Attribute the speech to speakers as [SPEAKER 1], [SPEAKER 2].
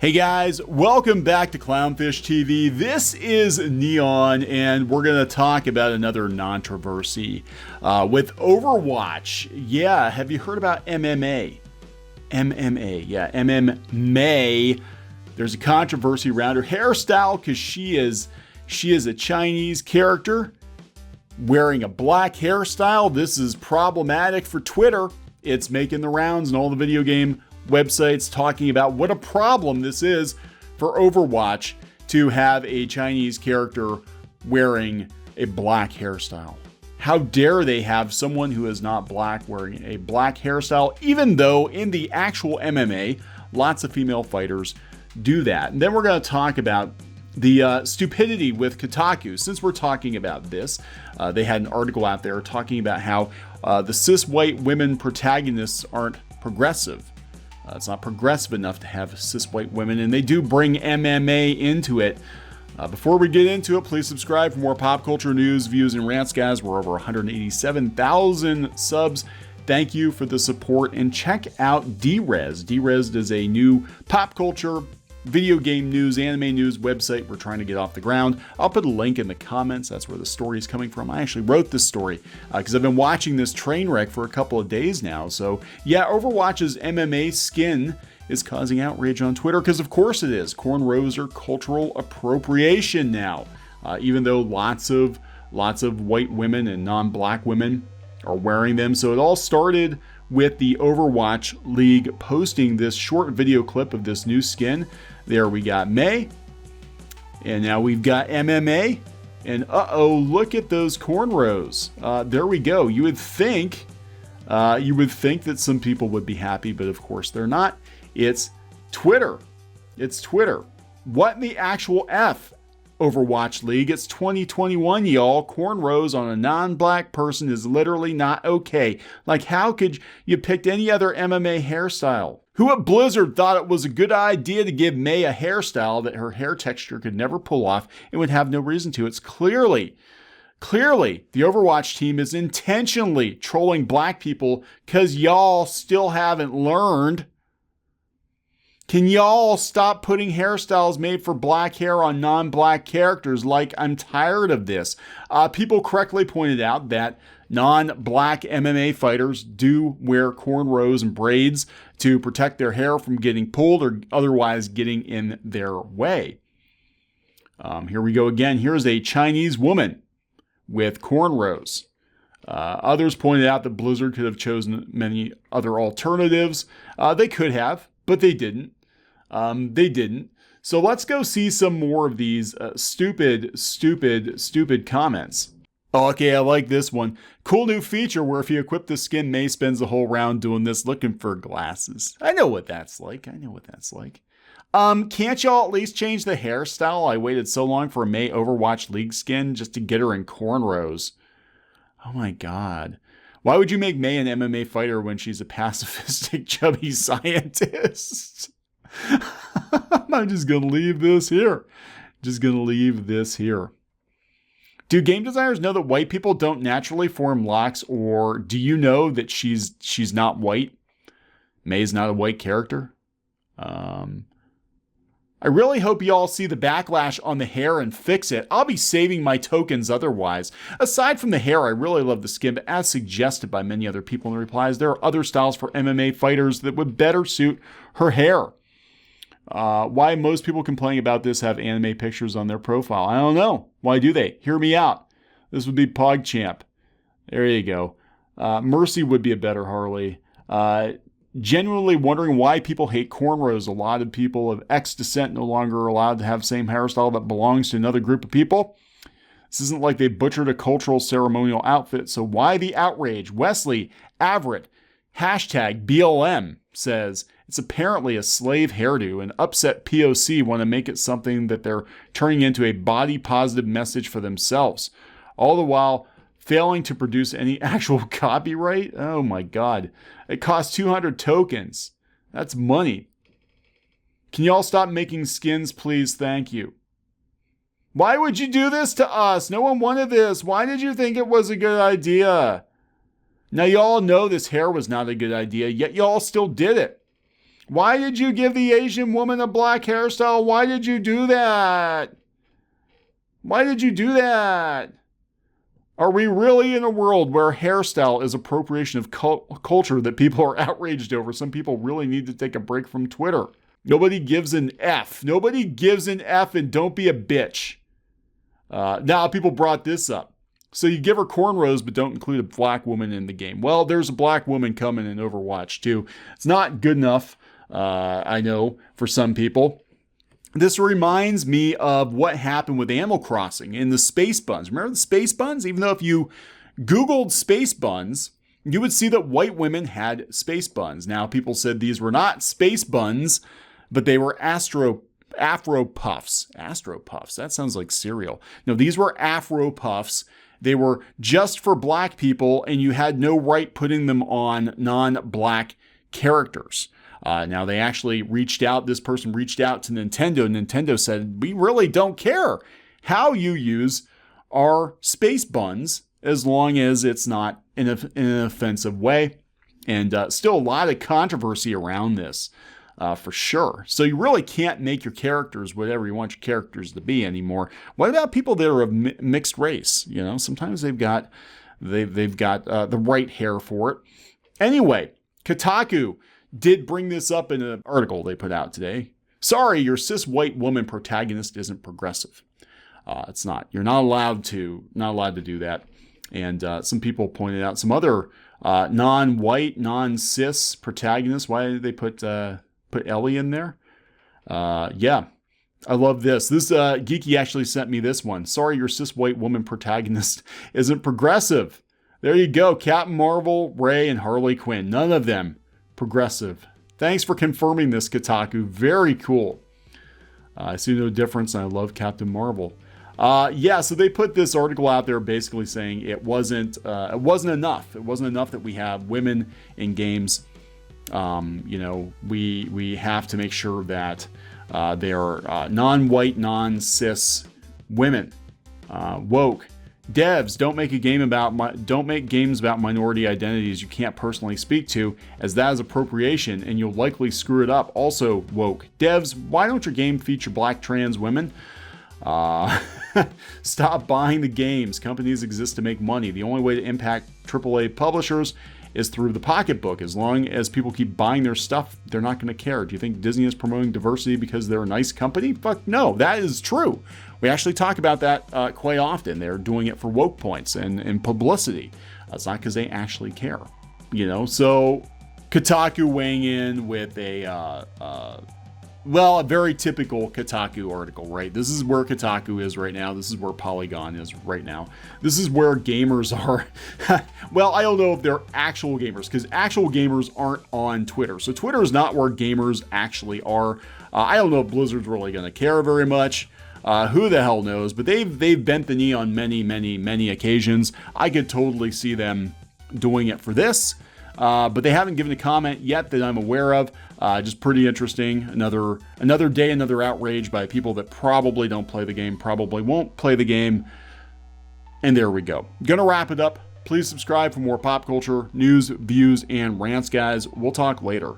[SPEAKER 1] Hey guys, welcome back to Clownfish TV. This is Kneon, and we're going to talk about another controversy with Overwatch. Yeah, have you heard about MMA? MMA, yeah, MM-Mei. There's a controversy around her hairstyle because she is a Chinese character wearing a black hairstyle. This is problematic for Twitter. It's making the rounds and all the video game websites talking about what a problem this is for Overwatch to have a Chinese character wearing a black hairstyle. How dare they have someone who is not black wearing a black hairstyle, even though in the actual MMA, lots of female fighters do that. And then we're going to talk about the stupidity with Kotaku. Since we're talking about this, they had an article out there talking about how the cis white women protagonists aren't progressive. It's not progressive enough to have cis white women, and they do bring MMA into it. Before we get into it, please subscribe for more pop culture news, views, and rants, guys. We're over 187,000 subs. Thank you for the support, and check out Drez. Drez is a new pop culture, video game news, anime news website we're trying to get off the ground. I'll put a link in the comments. That's where the story is coming from. I actually wrote this story because I've been watching this train wreck for a couple of days now. So yeah, Overwatch's MMA skin is causing outrage on Twitter because of course it is. Cornrows are cultural appropriation now, even though lots of white women and non-black women are wearing them. So it all started with the Overwatch League posting this short video clip of this new skin. There we got Mei, and now we've got MMA, and look at those cornrows. There we go. You would think that some people would be happy, but of course they're not. It's Twitter. It's Twitter. What in the actual F? Overwatch League. It's 2021, y'all. Cornrows on a non-black person is literally not okay. Like, how could you pick any other MMA hairstyle? Who at Blizzard thought it was a good idea to give Mei a hairstyle that her hair texture could never pull off and would have no reason to? It's clearly the Overwatch team is intentionally trolling black people because y'all still haven't learned. Can y'all stop putting hairstyles made for black hair on non-black characters? Like, I'm tired of this. People correctly pointed out that non-black MMA fighters do wear cornrows and braids to protect their hair from getting pulled or otherwise getting in their way. Here we go again. Here's a Chinese woman with cornrows. Others pointed out that Blizzard could have chosen many other alternatives. They could have, but they didn't. So let's go see some more of these stupid comments. Oh, okay, I like this one. Cool new feature where if you equip the skin, Mei spends the whole round doing this, looking for glasses. I know what that's like. Can't y'all at least change the hairstyle? I waited so long for a Mei Overwatch League skin just to get her in cornrows. Oh my god. Why would you make Mei an MMA fighter when she's a pacifistic, chubby scientist? I'm just going to leave this here. Do game designers know that white people don't naturally form locks, or do you know that she's not white? Mei's not a white character. I really hope y'all see the backlash on the hair and fix it. I'll be saving my tokens otherwise. Aside from the hair, I really love the skin, but as suggested by many other people in the replies, there are other styles for MMA fighters that would better suit her hair. Why most people complaining about this have anime pictures on their profile? I don't know. Why do they? Hear me out. This would be PogChamp. There you go. Mercy would be a better Harley. Genuinely wondering why people hate cornrows. A lot of people of X descent no longer are allowed to have the same hairstyle that belongs to another group of people. This isn't like they butchered a cultural ceremonial outfit, so why the outrage? Wesley Everett, hashtag BLM, says, it's apparently a slave hairdo, and upset POC want to make it something that they're turning into a body-positive message for themselves, all the while failing to produce any actual copyright. Oh my god. It costs 200 tokens. That's money. Can y'all stop making skins, please? Thank you. Why would you do this to us? No one wanted this. Why did you think it was a good idea? Now y'all know this hair was not a good idea, yet y'all still did it. Why did you give the Asian woman a black hairstyle? Why did you do that? Why did you do that? Are we really in a world where hairstyle is appropriation of culture that people are outraged over? Some people really need to take a break from Twitter. Nobody gives an F. Nobody gives an F, and don't be a bitch. Now, people brought this up. So you give her cornrows, but don't include a black woman in the game. Well, there's a black woman coming in Overwatch too. It's not good enough, I know, for some people. This reminds me of what happened with Animal Crossing and the space buns. Remember the space buns? Even though if you Googled space buns, you would see that white women had space buns. Now, people said these were not space buns, but they were Afro Puffs. Astro Puffs. That sounds like cereal. No, these were Afro Puffs. They were just for black people, and you had no right putting them on non-black characters. Now, they actually reached out. This person reached out to Nintendo. Nintendo said, we really don't care how you use our space buns as long as it's not in an offensive way. And still a lot of controversy around this, for sure. So you really can't make your characters whatever you want your characters to be anymore. What about people that are of mixed race? You know, sometimes they've got the right hair for it. Anyway, Kotaku did bring this up in an article they put out today. Sorry, your cis white woman protagonist isn't progressive. It's not. You're not allowed to do that. And some people pointed out some other non-white, non-cis protagonists. Why did they put Ellie in there? Yeah, I love this. This Geeky actually sent me this one. Sorry, your cis white woman protagonist isn't progressive. There you go. Captain Marvel, Ray, and Harley Quinn. None of them progressive. Thanks for confirming this, Kotaku. Very cool. I see no difference, and I love Captain Marvel. Yeah, so they put this article out there basically saying it wasn't enough. It wasn't enough that we have women in games. You know, we have to make sure that they are non-white, non-cis women. Woke. Devs, don't make games about minority identities you can't personally speak to, as that is appropriation and you'll likely screw it up. Also woke. Devs, why don't your game feature black trans women? Stop buying the games. Companies exist to make money. The only way to impact AAA publishers is through the pocketbook. As long as people keep buying their stuff, they're not going to care. Do you think Disney is promoting diversity because they're a nice company? Fuck no, that is true. We actually talk about that quite often. They're doing it for woke points and publicity. It's not because they actually care. You know, so Kotaku weighing in with a very typical Kotaku article, right? This is where Kotaku is right now. This is where Polygon is right now. This is where gamers are. Well, I don't know if they're actual gamers, because actual gamers aren't on Twitter. So Twitter is not where gamers actually are. I don't know if Blizzard's really going to care very much. Who the hell knows? But they've bent the knee on many occasions. I could totally see them doing it for this. But they haven't given a comment yet that I'm aware of. Just pretty interesting. Another day, another outrage by people that probably don't play the game, probably won't play the game. And there we go. Gonna wrap it up. Please subscribe for more pop culture news, views, and rants, guys. We'll talk later.